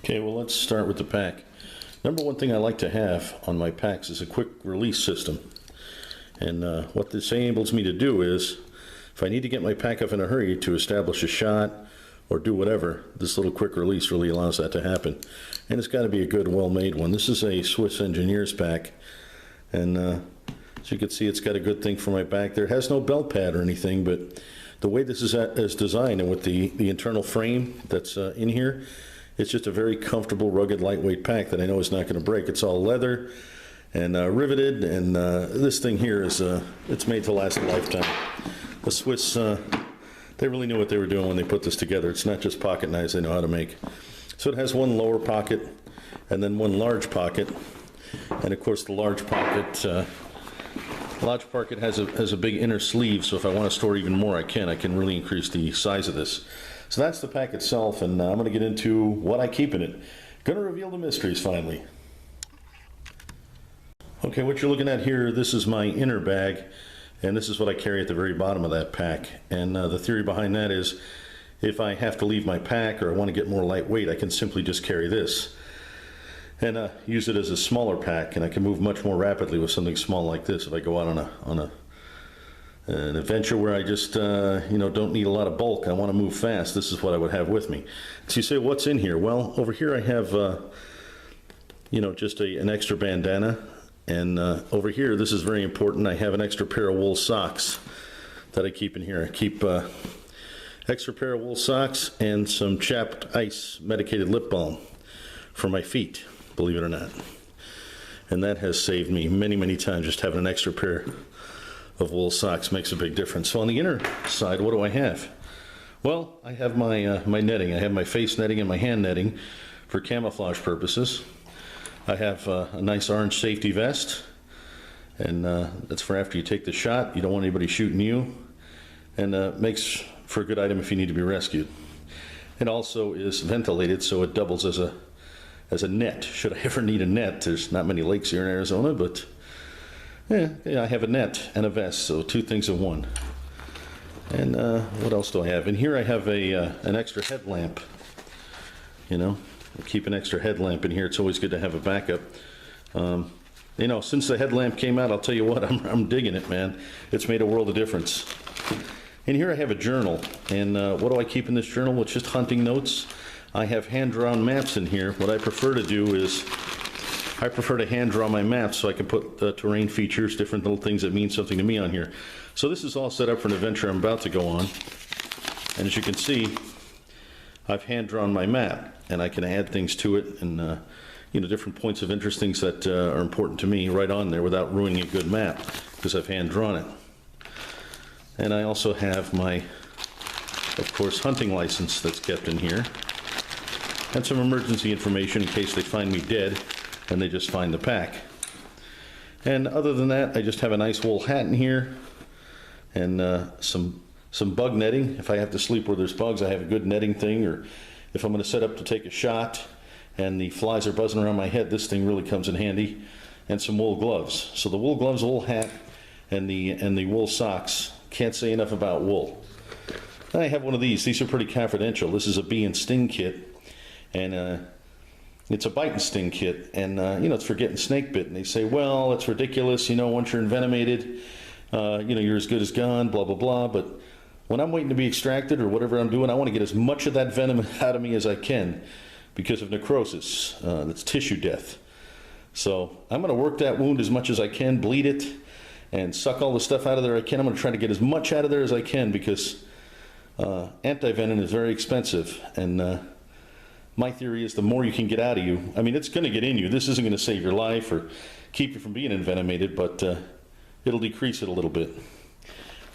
Okay, well, let's start with the pack. Number one thing I like to have on my packs is a quick release system. And what this enables me to do is, if I need to get my pack up in a hurry to establish a shot or do whatever, this little quick release really allows that to happen. And it's got to be a good, well-made one. This is a Swiss engineer's pack. And as you can see, it's got a good thing for my back there. It has no belt pad or anything, but the way this is designed and with the internal frame that's in here, it's just a very comfortable, rugged, lightweight pack that I know is not going to break. It's all leather and riveted, and this thing here is it's made to last a lifetime. The Swiss, they really knew what they were doing when they put this together. It's not just pocket knives they know how to make. So it has one lower pocket and then one large pocket, and of course the large pocket has a big inner sleeve, so if I want to store even more I can really increase the size of this. So that's the pack itself, and I'm going to get into what I keep in it. Going to reveal the mysteries finally. Okay, what you're looking at here, this is my inner bag, and this is what I carry at the very bottom of that pack. And the theory behind that is, if I have to leave my pack or I want to get more lightweight, I can simply just carry this and use it as a smaller pack, and I can move much more rapidly with something small like this. If I go out on an adventure where I just don't need a lot of bulk, I want to move fast, this is what I would have with me. So you say, what's in here? Well, over here I have just an extra bandana, and over here, this is very important, I have an extra pair of wool socks that I keep in here. I keep extra pair of wool socks and some chapped ice medicated lip balm for my feet, believe it or not. And that has saved me many times. Just having an extra pair of wool socks makes a big difference. So on the inner side, what do I have? Well, I have my my netting. I have my face netting and my hand netting for camouflage purposes. I have a nice orange safety vest, and that's for after you take the shot. You don't want anybody shooting you, and makes for a good item if you need to be rescued. It also is ventilated, so it doubles as a net. Should I ever need a net? There's not many lakes here in Arizona, but yeah, I have a net and a vest, so two things in one. And what else do I have? In here I have an extra headlamp. I keep an extra headlamp in here. It's always good to have a backup. Since the headlamp came out, I'll tell you what, I'm digging it, man. It's made a world of difference. In here I have a journal, and what do I keep in this journal? Well, it's just hunting notes. I have hand-drawn maps in here. What I prefer to do is I prefer to hand-draw my maps so I can put terrain features, different little things that mean something to me on here. So this is all set up for an adventure I'm about to go on. And as you can see, I've hand-drawn my map, and I can add things to it, and different points of interest, things that are important to me right on there without ruining a good map, because I've hand-drawn it. And I also have my, of course, hunting license that's kept in here, and some emergency information in case they find me dead and they just find the pack. And other than that, I just have a nice wool hat in here, and some bug netting. If I have to sleep where there's bugs, I have a good netting thing, or if I'm going to set up to take a shot and the flies are buzzing around my head, this thing really comes in handy. And some wool gloves. So the wool gloves, wool hat, and the wool socks. Can't say enough about wool. I have one of these. These are pretty confidential. This is a bee and sting kit, and it's a bite and sting kit, and it's for getting snake bit. And they say, well, it's ridiculous. Once you're envenomated, you're as good as gone. Blah blah blah. But when I'm waiting to be extracted or whatever I'm doing, I want to get as much of that venom out of me as I can, because of necrosis. That's tissue death. So I'm going to work that wound as much as I can, bleed it, and suck all the stuff out of there I can. I'm going to try to get as much out of there as I can, because anti-venom is very expensive, and my theory is the more you can get out of you, I mean, it's going to get in you. This isn't going to save your life or keep you from being envenomated, but it'll decrease it a little bit.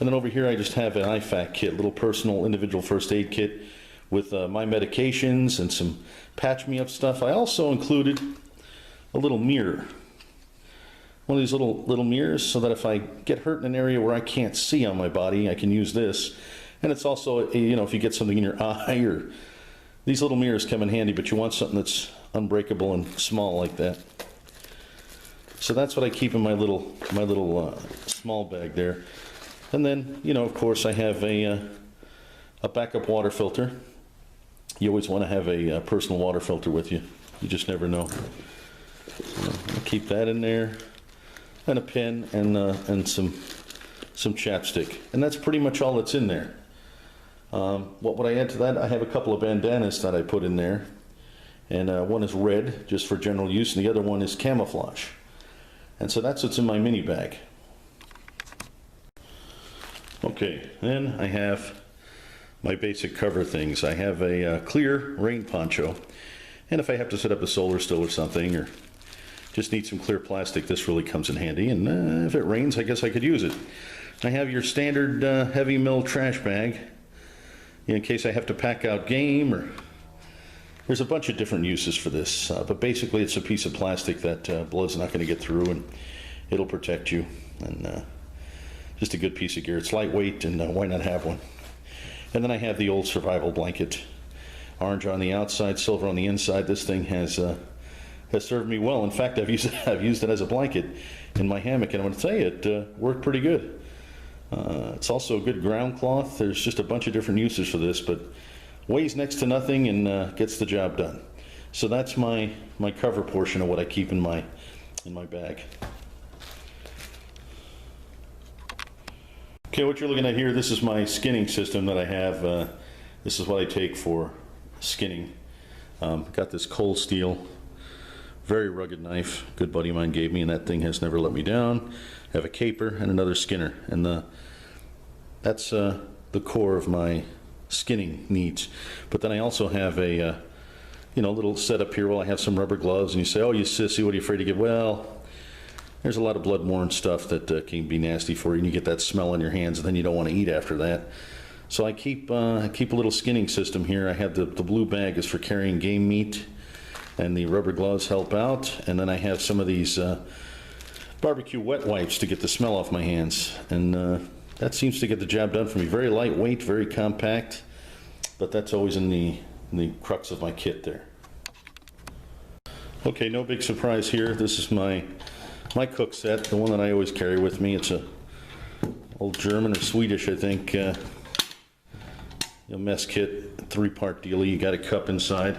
And then over here I just have an IFAC kit, little personal individual first aid kit with my medications and some patch me up stuff. I also included a little mirror. One of these little mirrors, so that if I get hurt in an area where I can't see on my body, I can use this. And it's also, if you get something in your eye, or these little mirrors come in handy, but you want something that's unbreakable and small like that. So that's what I keep in my little small bag there. And then, of course, I have a backup water filter. you always want to have a personal water filter with you. You just never know. So I'll keep that in there, and a pen, and some chapstick, and that's pretty much all that's in there. What would I add to that? I have a couple of bandanas that I put in there, and one is red, just for general use, and the other one is camouflage. And so that's what's in my mini bag. Okay, then I have my basic cover things. I have a clear rain poncho, and if I have to set up a solar still or something, or just need some clear plastic, this really comes in handy. And if it rains, I guess I could use it. I have your standard heavy mill trash bag, in case I have to pack out game, or there's a bunch of different uses for this. But basically, it's a piece of plastic that blood's not going to get through, and it'll protect you. And just a good piece of gear. It's lightweight, and why not have one? And then I have the old survival blanket, orange on the outside, silver on the inside. This thing has served me well. In fact, I've used it as a blanket in my hammock, and I'm going to tell you, it worked pretty good. It's also a good ground cloth. There's just a bunch of different uses for this, but weighs next to nothing and gets the job done. So that's my cover portion of what I keep in my bag. Okay, what you're looking at here, this is my skinning system that I have. This is what I take for skinning. Got this cold steel, very rugged knife. Good buddy of mine gave me, and that thing has never let me down. I have a caper and another skinner, and that's the core of my skinning needs. But then I also have a little setup here. Well, I have some rubber gloves, and you say, "Oh, you sissy, what are you afraid to get?" Well, there's a lot of blood-borne stuff that can be nasty for you, and you get that smell on your hands, and then you don't want to eat after that. So I keep a little skinning system here. I have the blue bag is for carrying game meat, and the rubber gloves help out. And then I have some of these barbecue wet wipes to get the smell off my hands, and that seems to get the job done for me. Very lightweight, very compact, but that's always in the crux of my kit there. Okay, no big surprise here. This is my cook set, the one that I always carry with me. It's a old German or Swedish, I think, mess kit, 3-part dealie. You got a cup inside.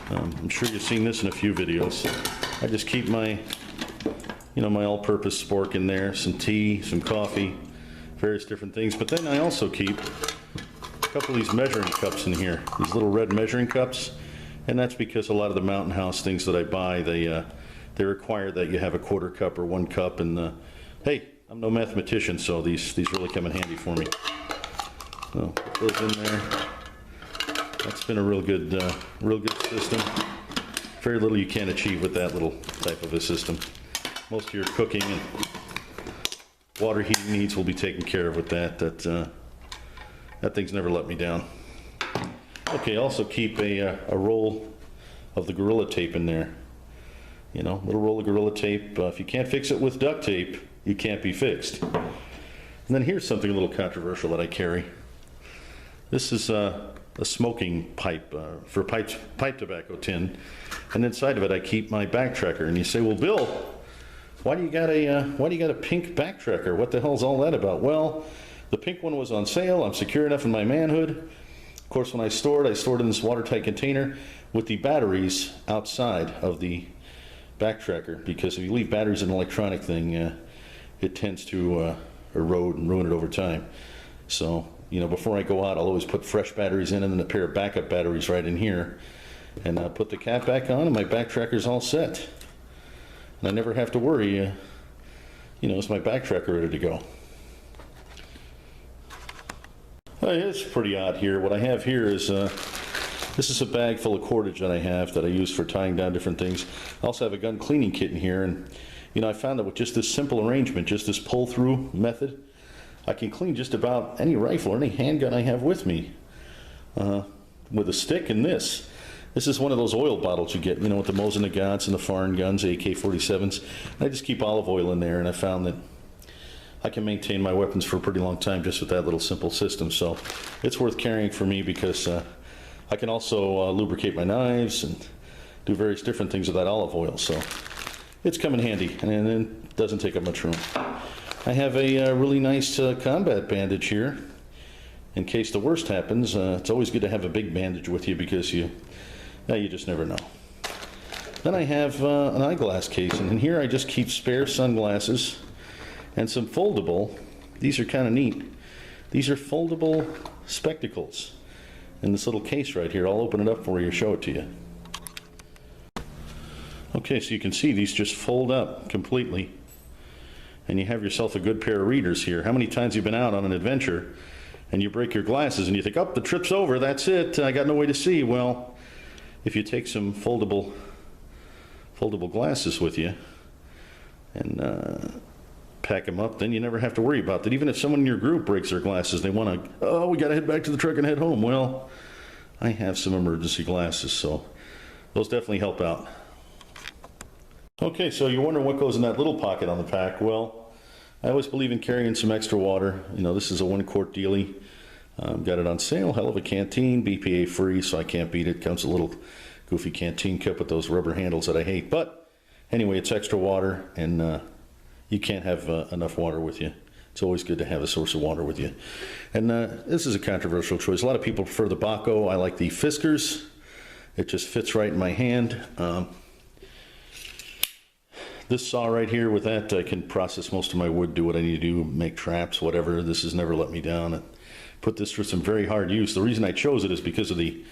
I'm sure you've seen this in a few videos. I just keep my all-purpose spork in there, some tea, some coffee, various different things. But then I also keep a couple of these measuring cups in here, these little red measuring cups, and that's because a lot of the Mountain House things that I buy, they require that you have a 1/4 cup or 1 cup, and hey, I'm no mathematician, so these really come in handy for me. So put those in there. That's been a real good system. Very little you can't achieve with that little type of a system. Most of your cooking and water heating needs will be taken care of with that. That thing's never let me down. Okay, also keep a roll of the Gorilla Tape in there. Little roll of Gorilla Tape. If you can't fix it with duct tape, you can't be fixed. And then here's something a little controversial that I carry. This is a smoking pipe for pipe tobacco tin, and inside of it I keep my backtracker. And you say, "Well, Bill, why do you got a pink backtracker? What the hell's all that about?" Well, the pink one was on sale. I'm secure enough in my manhood. Of course, when I stored in this watertight container with the batteries outside of the backtracker, because if you leave batteries in an electronic thing, it tends to erode and ruin it over time. So, before I go out, I'll always put fresh batteries in, and then a pair of backup batteries right in here, and put the cap back on, and my backtracker's all set. And I never have to worry, is my backtracker ready to go? It's pretty odd here. What I have here is this is a bag full of cordage that I have that I use for tying down different things. I also have a gun cleaning kit in here, and I found that with just this simple arrangement, just this pull-through method, I can clean just about any rifle or any handgun I have with me with a stick and this. This is one of those oil bottles you get, with the Mosin Nagants and the foreign guns, AK-47s. I just keep olive oil in there, and I found that I can maintain my weapons for a pretty long time just with that little simple system. So it's worth carrying for me because I can also lubricate my knives and do various different things with that olive oil. So it's come in handy, and it doesn't take up much room. I have a really nice combat bandage here, in case the worst happens. It's always good to have a big bandage with you because you just never know. Then I have an eyeglass case, and in here I just keep spare sunglasses and some foldable, these are kind of neat, these are foldable spectacles in this little case right here. I'll open it up for you, show it to you. Okay, so you can see these just fold up completely, and you have yourself a good pair of readers here. How many times have you been out on an adventure and you break your glasses and you think, oh, the trip's over, that's it, I got no way to see? Well, if you take some foldable glasses with you and pack them up, then you never have to worry about that. Even if someone in your group breaks their glasses, they want to, oh, we got to head back to the truck and head home. Well, I have some emergency glasses, so those definitely help out. Okay, so you're wondering what goes in that little pocket on the pack. Well, I always believe in carrying some extra water. You know, this is a 1-quart dealie. Got it on sale, hell of a canteen, BPA free, so I can't beat it. Comes a little goofy canteen cup with those rubber handles that I hate. But anyway, it's extra water, and you can't have enough water with you. It's always good to have a source of water with you. And this is a controversial choice. A lot of people prefer the Baco. I like the Fiskers. It just fits right in my hand. This saw right here, with that I can process most of my wood, do what I need to do, make traps, whatever. This has never let me down. I put this through some very hard use. The reason I chose it is because of the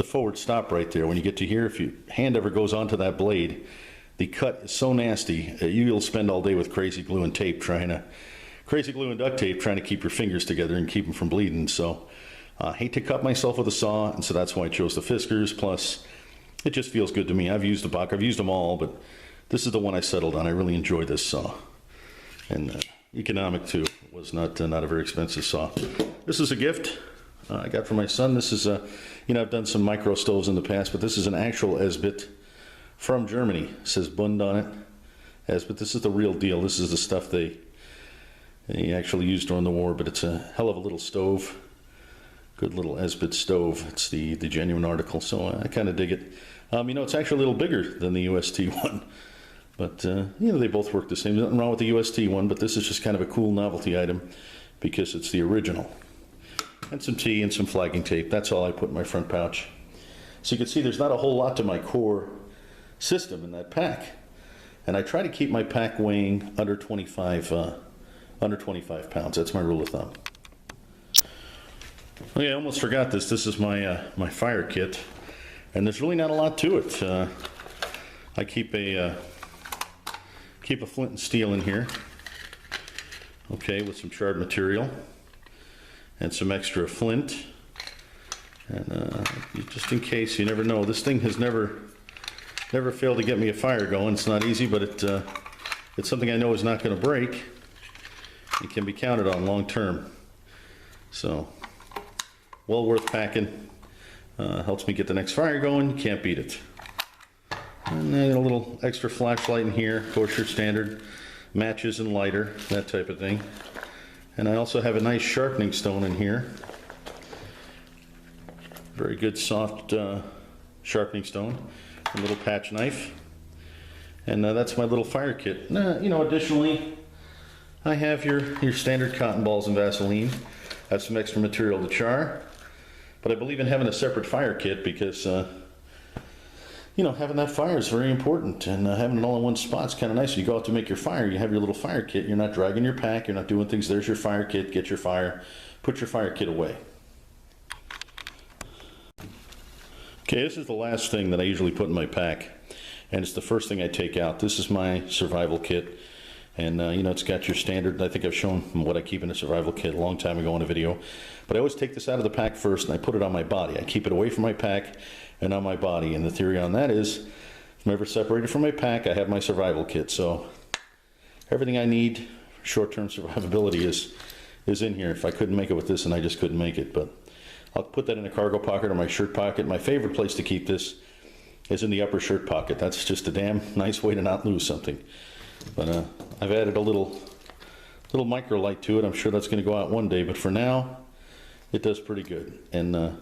forward stop right there. When you get to here, if your hand ever goes onto that blade, the cut is so nasty, you'll spend all day with crazy glue and duct tape trying to keep your fingers together and keep them from bleeding. So I hate to cut myself with a saw, and so that's why I chose the Fiskers. Plus, it just feels good to me. I've used the Bach, I've used them all, but this is the one I settled on. I really enjoy this saw, and economic too. It was not a very expensive saw. This is a gift I got for my son. This is I've done some micro stoves in the past, but this is an actual Esbit from Germany. It says Bund on it, Esbit. This is the real deal. This is the stuff they actually used during the war, but it's a hell of a little stove. Good little Esbit stove. It's the genuine article, so I kind of dig it. It's actually a little bigger than the UST one. But, they both work the same. Nothing wrong with the UST one, but this is just kind of a cool novelty item because it's the original. And some tea and some flagging tape. That's all I put in my front pouch. So you can see there's not a whole lot to my core system in that pack. And I try to keep my pack weighing under 25 pounds. That's my rule of thumb. Okay, I almost forgot this. This is my fire kit. And there's really not a lot to it. I keep a flint and steel in here, okay, with some charred material and some extra flint, and just in case, you never know. This thing has never failed to get me a fire going. It's not easy, but it's something I know is not going to break. It can be counted on long term, so well worth packing. Helps me get the next fire going. Can't beat it. And then a little extra flashlight in here, of course your standard matches and lighter, that type of thing. And I also have a nice sharpening stone in here. Very good soft sharpening stone. A little patch knife. And that's my little fire kit. Additionally, I have your standard cotton balls and Vaseline. I have some extra material to char. But I believe in having a separate fire kit because having that fire is very important, and having it all in one spot is kind of nice. You go out to make your fire, you have your little fire kit, you're not dragging your pack, you're not doing things. There's your fire kit, get your fire, put your fire kit away. Okay, this is the last thing that I usually put in my pack, and it's the first thing I take out. This is my survival kit, and it's got your standard. I think I've shown what I keep in a survival kit a long time ago in a video, but I always take this out of the pack first and I put it on my body. I keep it away from my pack and on my body, and the theory on that is if I'm ever separated from my pack, I have my survival kit. So everything I need for short-term survivability is in here. If I couldn't make it with this, and I just couldn't make it, but I'll put that in a cargo pocket or my shirt pocket. My favorite place to keep this is in the upper shirt pocket. That's just a damn nice way to not lose something. But I've added a little micro light to it. I'm sure that's going to go out one day, but for now it does pretty good. And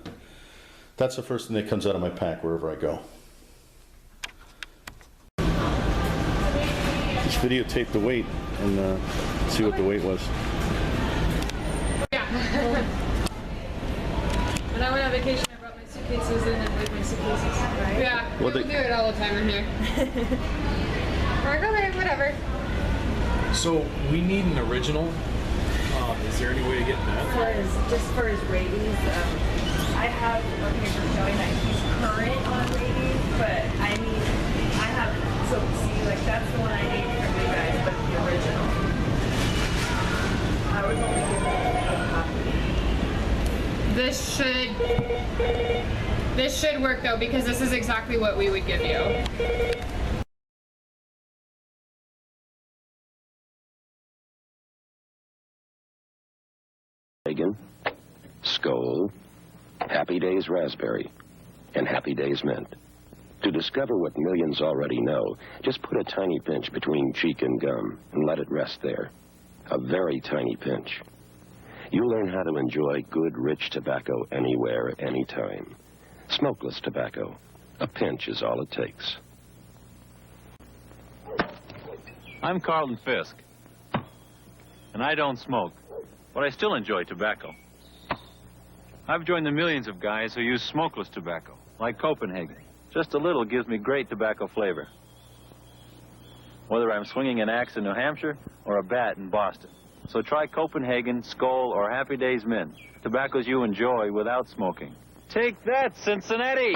that's the first thing that comes out of my pack wherever I go. Just videotape the weight and see what the weight was. suitcases in and leave my suitcases, right? Yeah, Well, we do it all the time in here. We're like, okay, whatever. So we need an original. Is there any way of getting that? Just for his ratings, I have a paper showing that he's current on ratings, but I have, so see, like that's the one I need from you guys, but the original. I was only given a copy. This should work though, because this is exactly what we would give you. Skol, Happy Days Raspberry, and Happy Days Mint. To discover what millions already know, just put a tiny pinch between cheek and gum and let it rest there. A very tiny pinch. You'll learn how to enjoy good, rich tobacco anywhere, anytime. Smokeless tobacco. A pinch is all it takes. I'm Carlton Fisk, and I don't smoke, but I still enjoy tobacco. I've joined the millions of guys who use smokeless tobacco, like Copenhagen. Just a little gives me great tobacco flavor. Whether I'm swinging an axe in New Hampshire or a bat in Boston. So try Copenhagen, Skol, or Happy Days Mint, tobaccos you enjoy without smoking. Take that, Cincinnati!